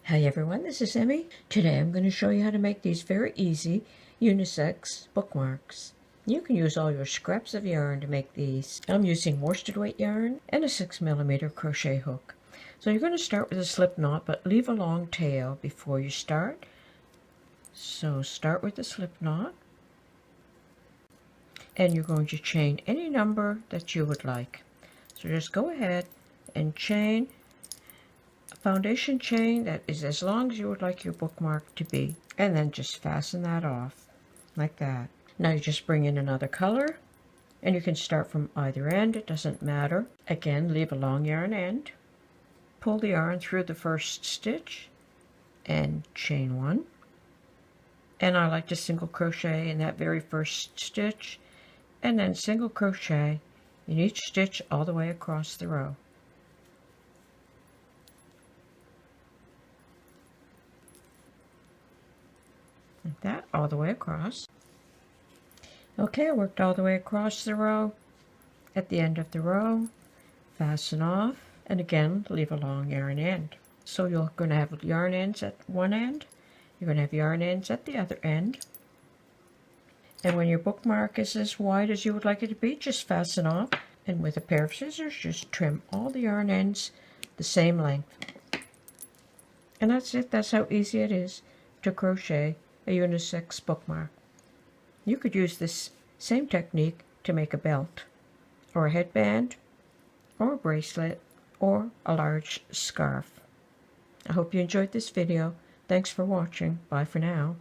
Hi everyone, this is Emmy. Today I'm going to show you how to make these very easy unisex bookmarks. You can use all your scraps of yarn to make these. I'm using worsted weight yarn and a 6mm crochet hook. So you're going to start with a slip knot, but leave a long tail before you start. So start with the slip knot, and you're going to chain any number that you would like. So just go ahead and chain foundation chain that is as long as you would like your bookmark to be, and then just fasten that off like that. Now you just bring in another color, and you can start from either end, it doesn't matter. Again, leave a long yarn end, pull the yarn through the first stitch and chain one, and I like to single crochet in that very first stitch and then single crochet in each stitch all the way across the row. Like that, all the way across. Okay, I worked all the way across the row. At the end of the row, fasten off, and again, leave a long yarn end. So you're going to have yarn ends at one end, you're going to have yarn ends at the other end. And when your bookmark is as wide as you would like it to be, just fasten off, and with a pair of scissors, just trim all the yarn ends the same length. And that's it. That's how easy it is to crochet a unisex bookmark. You could use this same technique to make a belt, or a headband, or a bracelet, or a large scarf. I hope you enjoyed this video. Thanks for watching. Bye for now.